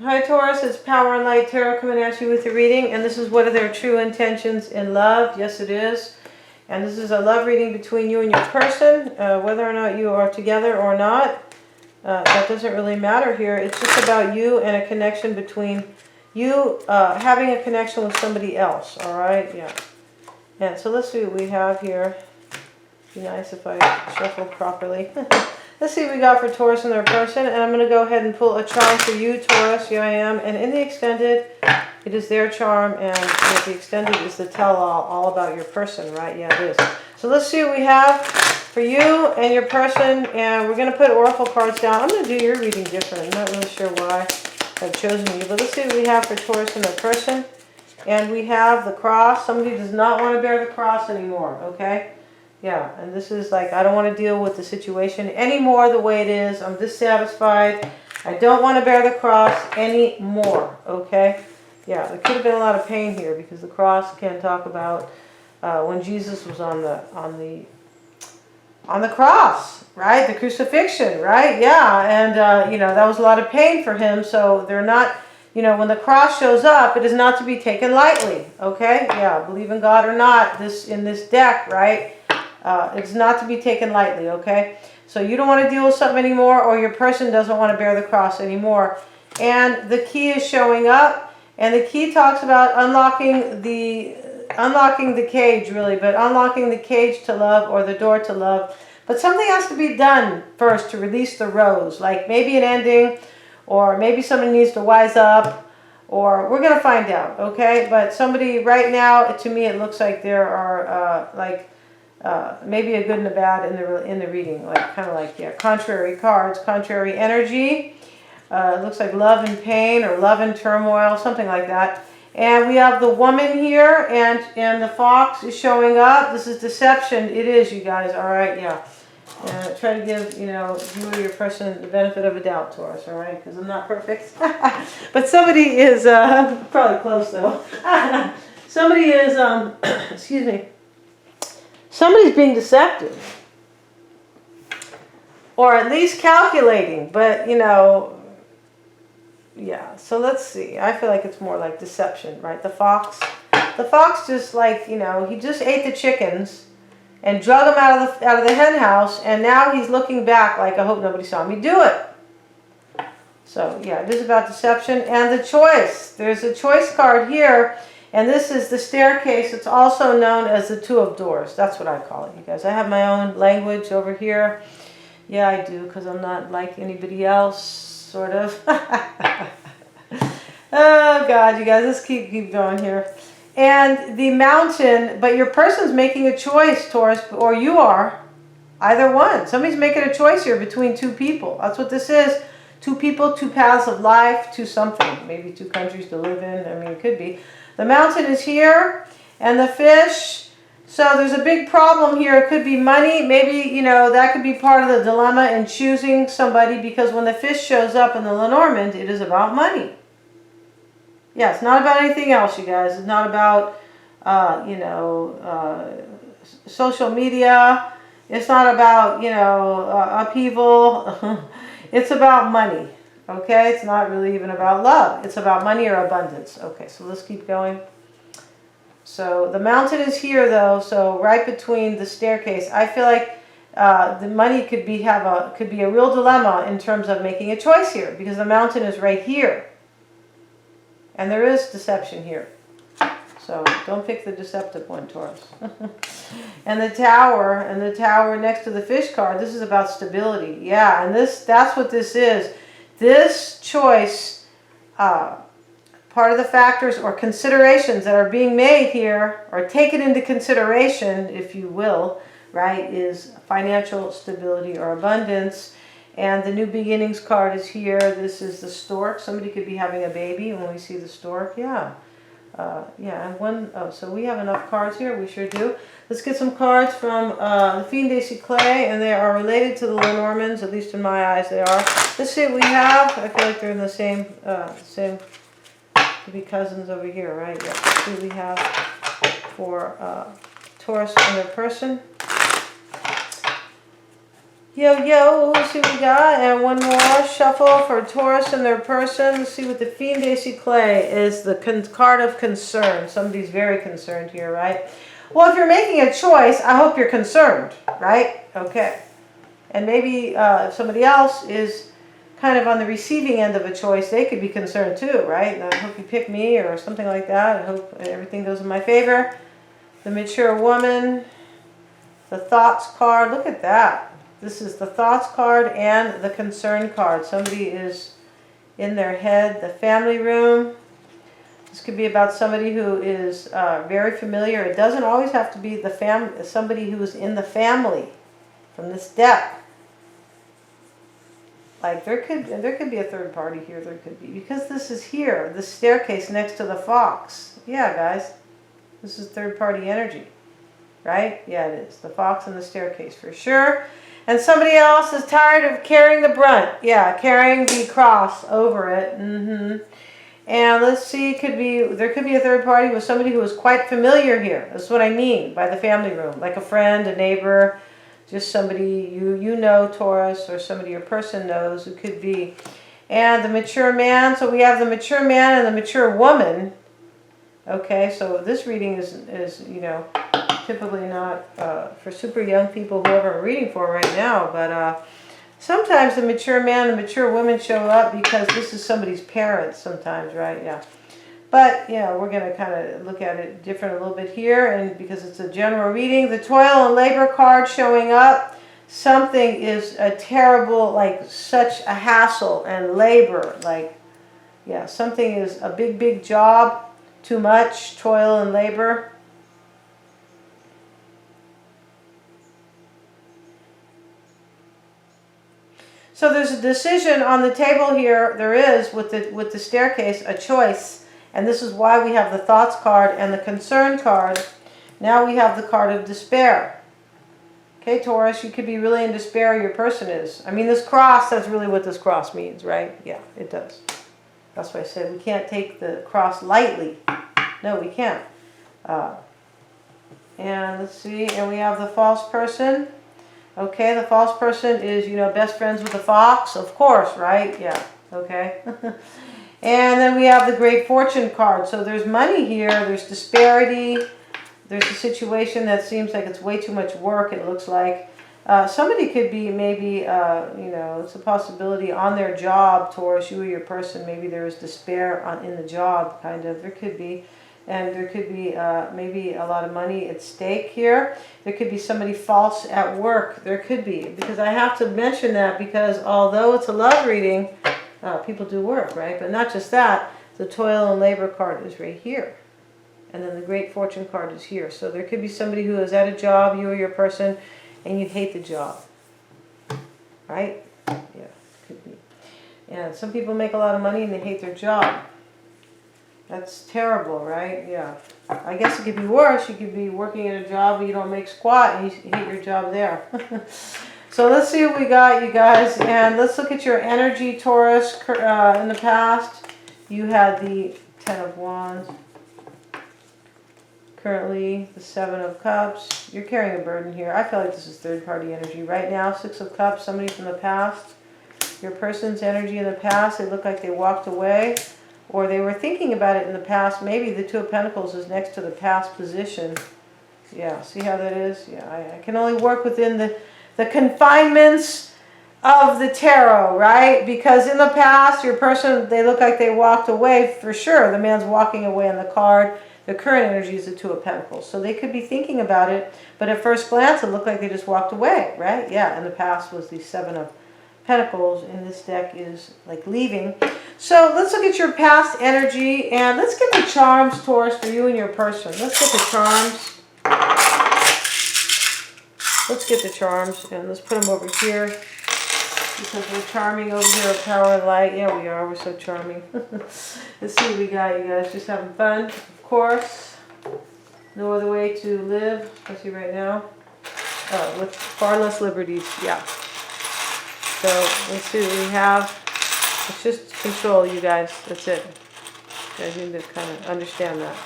Hi Taurus, it's Power and Light Tarot coming at you with a reading, and this is what are their true intentions in love. Yes, it is. And this is a love reading between you and your person, whether or not you are together or not. That doesn't really matter here. It's just about you and a connection between you, having a connection with somebody else. All right, yeah. And so let's see what we have here. Be nice if I shuffled properly. Let's see what we got for Taurus and their person. And I'm going to go ahead and pull a charm for you, Taurus. Here I am. And in the extended, it is their charm. And the extended is the tell-all, all about your person, right? Yeah, it is. So let's see what we have for you and your person. And we're going to put oracle cards down. I'm going to do your reading different. I'm not really sure why I've chosen you. But let's see what we have for Taurus and their person. And we have the cross. Somebody does not want to bear the cross anymore, okay? Yeah, and this is like, I don't want to deal with the situation anymore the way it is. I'm dissatisfied. I don't want to bear the cross anymore, okay? Yeah, there could have been a lot of pain here because the cross can talk about when Jesus was on the cross, right? The crucifixion, right? Yeah, and you know, that was a lot of pain for him, so they're not, you know, when the cross shows up, it is not to be taken lightly, okay? Yeah, believe in God or not, in this deck, right? It's not to be taken lightly, okay? So you don't want to deal with something anymore, or your person doesn't want to bear the cross anymore. And the key is showing up, and the key talks about unlocking the cage, really, but unlocking the cage to love, or the door to love. But something has to be done first to release the rose, like maybe an ending, or maybe somebody needs to wise up, or we're going to find out, okay? But somebody right now, to me, it looks like there are maybe a good and a bad in the reading, like kind of like, yeah, contrary cards, contrary energy. It looks like love and pain, or love and turmoil, something like that. And we have the woman here, and the fox is showing up. This is deception. It is, you guys. All right, yeah. Try to give, you know, you or your person the benefit of a doubt, Taurus, all right? Because I'm not perfect. But somebody is, probably close though. Somebody is, excuse me. Somebody's being deceptive. Or at least calculating, but, you know, yeah. So let's see. I feel like it's more like deception, right? The fox just, like, you know, he just ate the chickens and drug them out of the hen house, and now he's looking back like, I hope nobody saw me do it. So yeah, it is about deception. And the choice. There's a choice card here, and this is the staircase. It's also known as the Two of Doors. That's what I call it, you guys. I have my own language over here. Yeah, I do, because I'm not like anybody else, sort of. Oh God, you guys, let's keep going here. And the mountain, but your person's making a choice, Taurus, or you are. Either one. Somebody's making a choice here between two people. That's what this is. Two people, two paths of life, two something. Maybe two countries to live in. I mean, it could be. The mountain is here, and the fish. So there's a big problem here. It could be money. Maybe, you know, that could be part of the dilemma in choosing somebody, because when the fish shows up in the Lenormand, it is about money. Yeah, it's not about anything else, you guys. It's not about, you know, social media. It's not about, you know, upheaval. It's about money, okay? It's not really even about love. It's about money or abundance. Okay, so let's keep going. So the mountain is here, though, so right between the staircase. I feel like the money could be a real dilemma in terms of making a choice here, because the mountain is right here. And there is deception here. So don't pick the deceptive one, Taurus. And the tower next to the fish card, this is about stability. Yeah, and that's what this is. This choice, part of the factors or considerations that are being made here, or taken into consideration, if you will, right, is financial stability or abundance. And the New Beginnings card is here. This is the stork. Somebody could be having a baby when we see the stork. Yeah. Yeah, and so we have enough cards here. We sure do. Let's get some cards from the Fiend de Cyclé, and they are related to the Lenormands, at least in my eyes they are. Let's see what we have. I feel like they're in the same, could be cousins over here, right? Yeah, let's see what we have for Taurus and their person. Yo, let's see what we got. And one more shuffle for Taurus and their person. Let's see what the Fiend Ace Clay is. The card of concern. Somebody's very concerned here, right? Well, if you're making a choice, I hope you're concerned, right? Okay. And maybe if somebody else is kind of on the receiving end of a choice, they could be concerned too, right? And I hope you pick me or something like that. I hope everything goes in my favor. The Mature Woman. The Thoughts card. Look at that. This is the Thoughts card and the Concern card. Somebody is in their head. The Family Room. This could be about somebody who is very familiar. It doesn't always have to be the somebody who is in the family from this deck. Like there could be a third party here. There could be, because this is here, the staircase next to the fox. Yeah, guys, this is third party energy, right? Yeah, it is. The fox and the staircase for sure. And somebody else is tired of carrying the brunt. Yeah, carrying the cross over it. And let's see, there could be a third party with somebody who is quite familiar here. That's what I mean by the family room. Like a friend, a neighbor, just somebody you know, Taurus, or somebody your person knows who could be. And the Mature Man. So we have the Mature Man and the Mature Woman. Okay, so this reading is you know, typically not for super young people, whoever I'm reading for right now, but sometimes the Mature Man and Mature Woman show up because this is somebody's parents sometimes, right? Yeah. But, yeah, we're going to kind of look at it different a little bit here, and because it's a general reading. The Toil and Labor card showing up. Something is a terrible, like such a hassle and labor. Like, yeah, something is a big job. Too much toil and labor. So there's a decision on the table here. There is with the staircase a choice, and this is why we have the Thoughts card and the Concern card. Now we have the card of despair. Okay, Taurus, you could be really in despair. Your person is. I mean, this cross. That's really what this cross means, right? Yeah, it does. That's why I said we can't take the cross lightly. No, we can't. And let's see, and we have the False Person. Okay, the False Person is, you know, best friends with the fox, of course, right? Yeah, okay. And then we have the Great Fortune card. So there's money here, there's disparity, there's a situation that seems like it's way too much work, it looks like. Somebody could be maybe, you know, it's a possibility on their job, Taurus, you or your person, maybe there is despair in the job, kind of. There could be. And there could be maybe a lot of money at stake here. There could be somebody false at work. There could be. Because I have to mention that because although it's a love reading, people do work, right? But not just that. The Toil and Labor card is right here. And then the Great Fortune card is here. So there could be somebody who is at a job, you or your person, and you hate the job. Right? Yeah, could be. And some people make a lot of money and they hate their job. That's terrible, right? Yeah. I guess it could be worse. You could be working at a job and you don't make squat and you hate your job there. So let's see what we got, you guys. And let's look at your energy, Taurus. In the past, you had the 10 of Wands. Currently, the 7 of Cups. You're carrying a burden here. I feel like this is third-party energy. Right now, 6 of Cups, somebody from the past. Your person's energy in the past, they look like they walked away. Or they were thinking about it in the past. Maybe the 2 of Pentacles is next to the past position. Yeah, see how that is? Yeah, I can only work within the confinements of the tarot, right? Because in the past, your person, they look like they walked away for sure. The man's walking away on the card. The current energy is the 2 of Pentacles. So they could be thinking about it, but at first glance, it looked like they just walked away, right? Yeah, and the past was the 7 of Pentacles, and this deck is like leaving. So let's look at your past energy, and let's get the charms, Taurus, for you and your person. Let's get the charms. Let's get the charms, and let's put them over here because we're charming over here at Power and Light. Yeah, we are. We're so charming. Let's see what we got, you guys. Just having fun, of course. No other way to live, especially right now. With far less liberties, yeah. So let's see what we have. It's just control, you guys. That's it. You guys need to kind of understand that.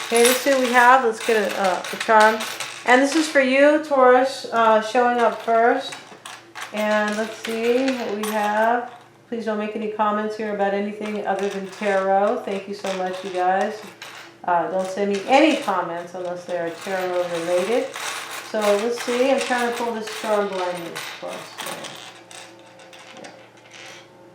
Okay, let's see what we have. Let's get a charm. And this is for you, Taurus, showing up first. And let's see what we have. Please don't make any comments here about anything other than tarot. Thank you so much, you guys. Don't send me any comments unless they are tarot related. So let's see. I'm trying to pull this charm blindness for us. Yeah.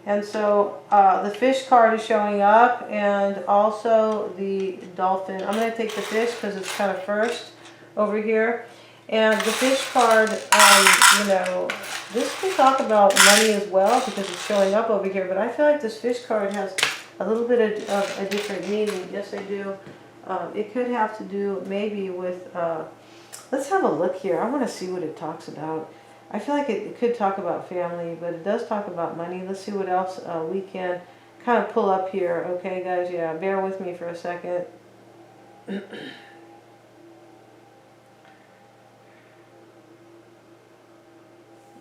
And so the fish card is showing up, and also the dolphin. I'm going to take the fish because it's kind of first over here. And the fish card, you know, this can talk about money as well because it's showing up over here. But I feel like this fish card has a little bit of a different meaning. Yes, I do. It could have to do maybe with, let's have a look here. I want to see what it talks about. I feel like it could talk about family, but it does talk about money. Let's see what else we can kind of pull up here. Okay, guys, yeah, bear with me for a second.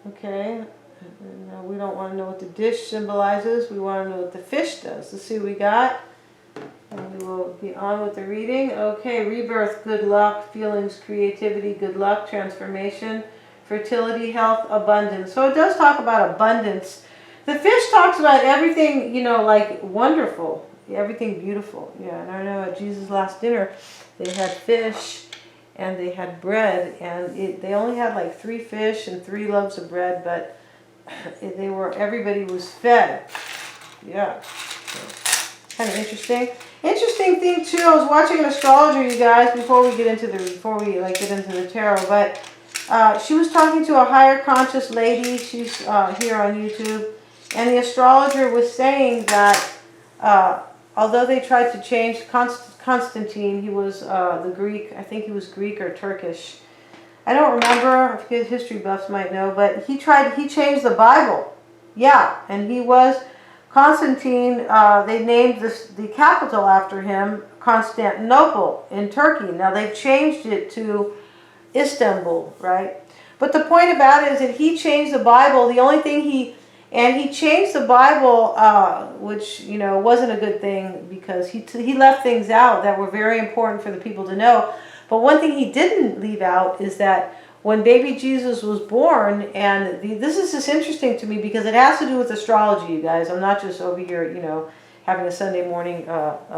Okay, now we don't want to know what the dish symbolizes. We want to know what the fish does. Let's see what we got. And we will be on with the reading. Okay, rebirth, good luck, feelings, creativity, good luck, transformation, fertility, health, abundance. So it does talk about abundance. The fish talks about everything, you know, like wonderful, everything beautiful. Yeah, and I know at Jesus' last dinner, they had fish and they had bread, and they only had like 3 fish and 3 loaves of bread, but everybody was fed. Yeah, so, kind of interesting. Interesting thing too. I was watching an astrologer, you guys, before we get into the tarot, but she was talking to a higher conscious lady. She's here on YouTube, and the astrologer was saying that although they tried to change Constantine, he was the Greek, I think he was Greek or Turkish. I don't remember, if history buffs might know, but he changed the Bible. Yeah, and he was Constantine, they named the capital after him, Constantinople in Turkey. Now they've changed it to Istanbul, right? But the point about it is that he changed the Bible. The only thing he changed the Bible, which, you know, wasn't a good thing because he left things out that were very important for the people to know. But one thing he didn't leave out is that when baby Jesus was born, and this is just interesting to me because it has to do with astrology, you guys. I'm not just over here, you know, having a Sunday morning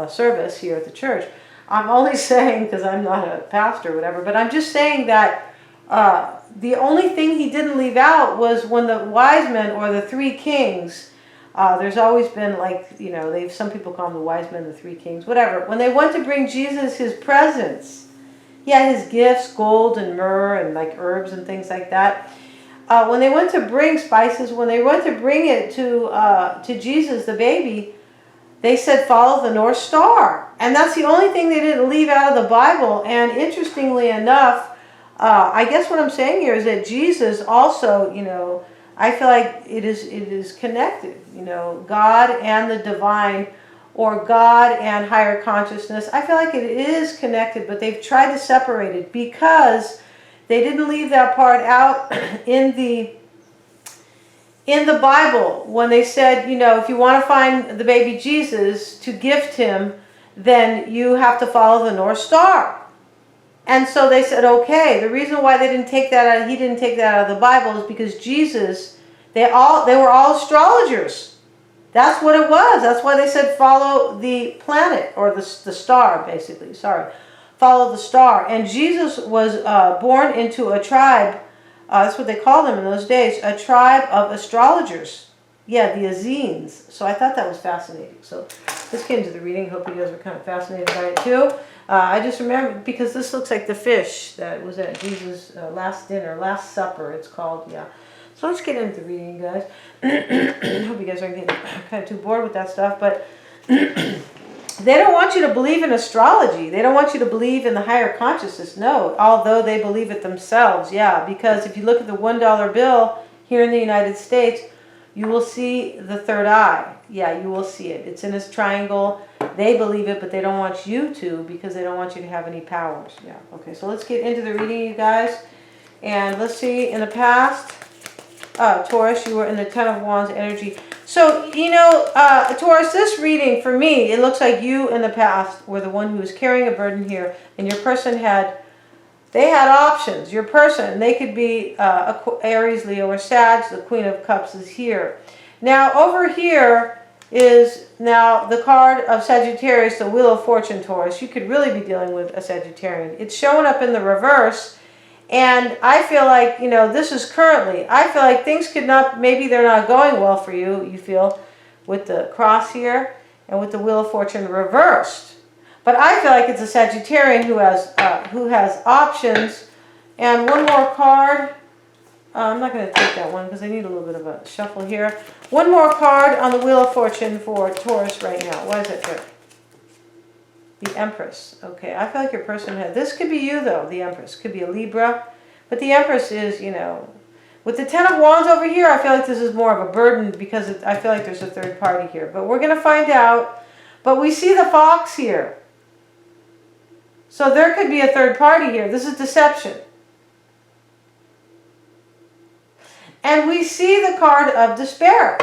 service here at the church. I'm only saying, because I'm not a pastor or whatever, but I'm just saying that the only thing he didn't leave out was when the wise men, or the 3 kings, there's always been, like, you know, some people call them the wise men, the 3 kings, whatever. When they went to bring Jesus his presents, yeah, his gifts, gold and myrrh and like herbs and things like that. When they went to bring spices, when they went to bring it to Jesus, the baby, they said, follow the North Star. And that's the only thing they didn't leave out of the Bible. And interestingly enough, I guess what I'm saying here is that Jesus also, you know, I feel like it is connected, you know, God and the divine, or God and higher consciousness. I feel like it is connected, but they've tried to separate it because they didn't leave that part out in the Bible when they said, you know, if you want to find the baby Jesus to gift him, then you have to follow the North Star. And so they said, okay, the reason why he didn't take that out of the Bible is because Jesus, they were all astrologers. That's what it was. That's why they said follow the planet, or the star, basically. Sorry. Follow the star. And Jesus was born into a tribe, that's what they called them in those days, a tribe of astrologers. Yeah, the Essenes. So I thought that was fascinating. So let's get into the reading. Hope you guys are kind of fascinated by it too. I just remember, because this looks like the fish that was at Jesus' last dinner, last supper, it's called, yeah. So let's get into the reading, guys. I hope you guys aren't getting kind of too bored with that stuff, but they don't want you to believe in astrology. They don't want you to believe in the higher consciousness, no, although they believe it themselves, yeah, because if you look at the $1 bill here in the United States, you will see the third eye. Yeah, you will see it. It's in this triangle. They believe it, but they don't want you to, because they don't want you to have any powers. Yeah, okay, so let's get into the reading, you guys. And let's see, in the past, Taurus, you were in the 10 of Wands energy. So, you know, Taurus, this reading, for me, it looks like you in the past were the one who was carrying a burden here, and your person had They had options. Your person, they could be Aries, Leo, or Sag. The Queen of Cups is here. Now over here is now the card of Sagittarius, the Wheel of Fortune, Taurus. You could really be dealing with a Sagittarian. It's showing up in the reverse. And I feel like, you know, this is currently, I feel like things could not, maybe they're not going well for you, you feel, with the cross here and with the Wheel of Fortune reversed. But I feel like it's a Sagittarian who has options. And one more card. I'm not going to take that one because I need a little bit of a shuffle here. One more card on the Wheel of Fortune for Taurus right now. Why is it there? The Empress. Okay, I feel like your person had... This could be you, though, the Empress. Could be a Libra. But the Empress is, you know... With the Ten of Wands over here, I feel like this is more of a burden because I feel like there's a third party here. But we're going to find out. But we see the Fox here. So there could be a third party here. This is deception. And we see the card of despair.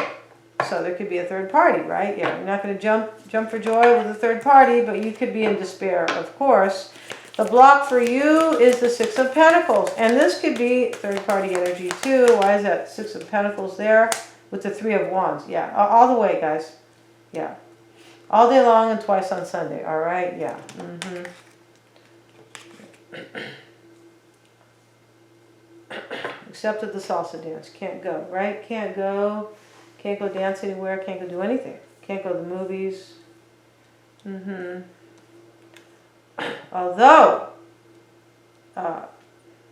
So there could be a third party, right? Yeah, you're not going to jump for joy with a third party, but you could be in despair, of course. The block for you is the Six of Pentacles. And this could be third party energy too. Why is that Six of Pentacles there with the Three of Wands? Yeah, all the way, guys. Yeah. All day long and twice on Sunday. All right? Yeah. Except at the salsa dance. Can't go, right? Can't go. Can't go dance anywhere. Can't go do anything. Can't go to the movies. Although,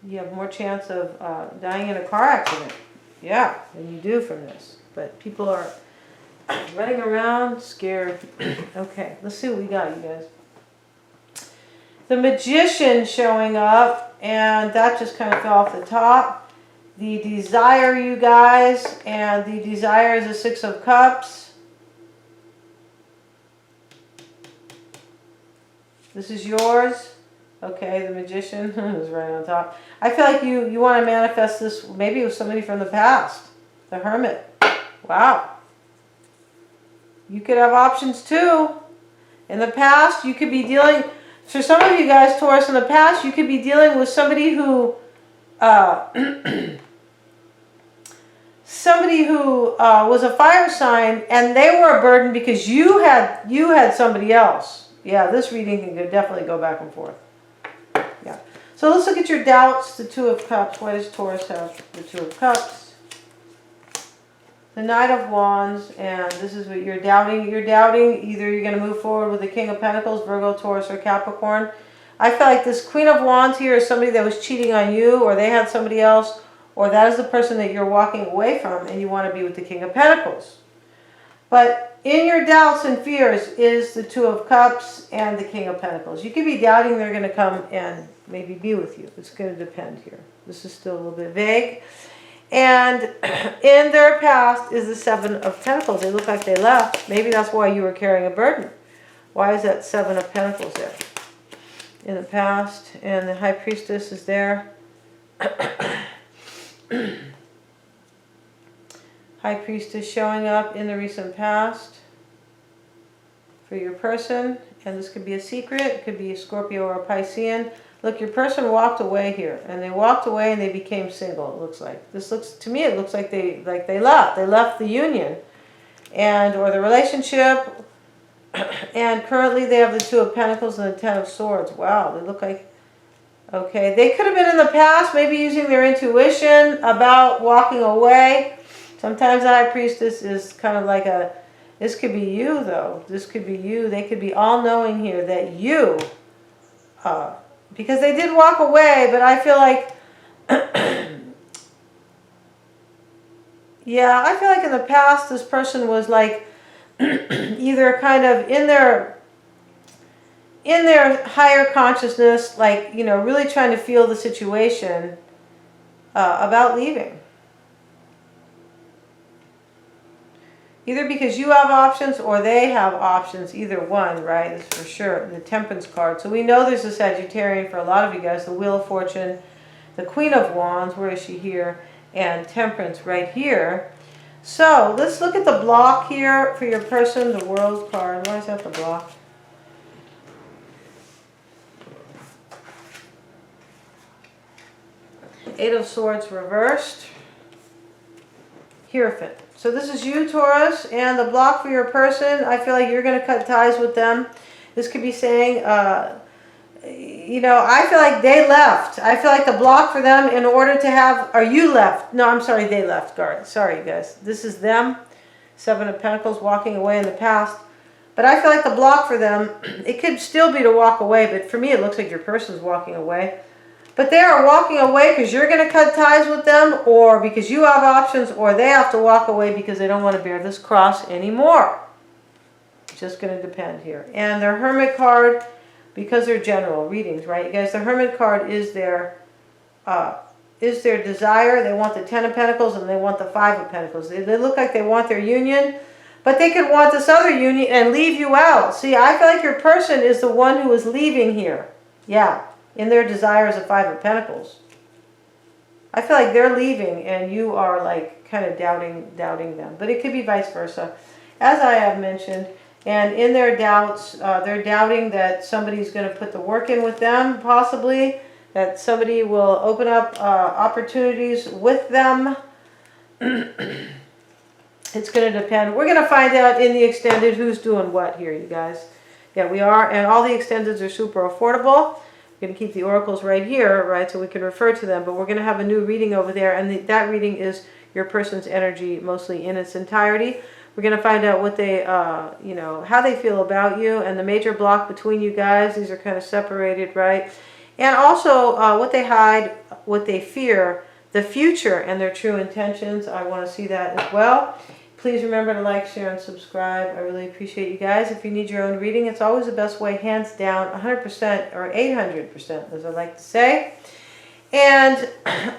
you have more chance of dying in a car accident. Yeah, than you do from this. But people are running around scared. Okay, let's see what we got, you guys. The Magician showing up, and that just kind of fell off the top. The Desire, you guys, and the Desire is the Six of Cups. This is yours. Okay, the Magician is right on top. I feel like you want to manifest this maybe with somebody from the past. The Hermit. Wow. You could have options too. In the past, you could be dealing... For some of you guys, Taurus, in the past, you could be dealing with somebody who... was a fire sign, and they were a burden because you had somebody else. Yeah, this reading can definitely go back and forth. Yeah. So let's look at your doubts. The Two of Cups. Why does Taurus have the Two of Cups? The Knight of Wands, and this is what you're doubting. You're doubting either you're going to move forward with the King of Pentacles, Virgo, Taurus, or Capricorn. I feel like this Queen of Wands here is somebody that was cheating on you, or they had somebody else, or that is the person that you're walking away from and you want to be with the King of Pentacles. But in your doubts and fears is the Two of Cups and the King of Pentacles. You could be doubting they're going to come and maybe be with you. It's going to depend here. This is still a little bit vague. And in their past is the Seven of Pentacles. They look like they left. Maybe that's why you were carrying a burden. Why is that Seven of Pentacles there? In the past. And the High Priestess is there. High Priestess showing up in the recent past for your person. And this could be a secret. It could be a Scorpio or a Piscean. Look, your person walked away here, and they walked away and they became single. It looks like to me. It looks like they left. They left the union, or the relationship. And currently, they have the Two of Pentacles and the Ten of Swords. Wow, they look like okay. They could have been in the past, maybe using their intuition about walking away. Sometimes the High Priestess is kind of like a. This could be you, though. This could be you. They could be all knowing here that you. Because they did walk away, but I feel like, yeah, I feel like in the past this person was like either kind of in their higher consciousness, like, you know, really trying to feel the situation about leaving. Either because you have options or they have options, either one, right? That's for sure. The Temperance card. So we know there's a Sagittarian for a lot of you guys. The Wheel of Fortune, the Queen of Wands, where is she here? And Temperance right here. So let's look at the block here for your person, the World card. Why is that the block? Eight of Swords reversed. Hierophant. So this is you, Taurus, and the block for your person, I feel like you're going to cut ties with them. This could be saying, you know, I feel like they left. I feel like the block for them in order to have, or you left. No, I'm sorry, they left, guard. Sorry, you guys. This is them. Seven of Pentacles, walking away in the past. But I feel like the block for them, it could still be to walk away, but for me it looks like your person's walking away. But they are walking away because you're going to cut ties with them, or because you have options, or they have to walk away because they don't want to bear this cross anymore. It's just going to depend here. And their Hermit card, because they're general readings, right? You guys, the Hermit card is their desire. They want the Ten of Pentacles and they want the Five of Pentacles. They look like they want their union, but they could want this other union and leave you out. See, I feel like your person is the one who is leaving here. Yeah. In their desire is a Five of Pentacles. I feel like they're leaving and you are like kind of doubting them. But it could be vice versa. As I have mentioned, and in their doubts, they're doubting that somebody's going to put the work in with them, possibly. That somebody will open up opportunities with them. It's going to depend. We're going to find out in the extended who's doing what here, you guys. Yeah, we are. And all the extendeds are super affordable. We're going to keep the oracles right here, right, so we can refer to them. But we're going to have a new reading over there, and that reading is your person's energy mostly in its entirety. We're going to find out what they, you know, how they feel about you, and the major block between you guys. These are kind of separated, right? And also what they hide, what they fear, the future, and their true intentions. I want to see that as well. Please remember to like, share, and subscribe. I really appreciate you guys. If you need your own reading, it's always the best way, hands down, 100% or 800%, as I like to say. And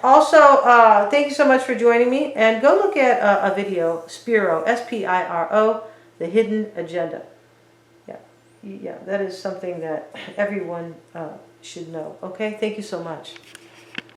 also, thank you so much for joining me. And go look at a video, Spiro, S-P-I-R-O, The Hidden Agenda. Yeah, that is something that everyone should know. Okay, thank you so much.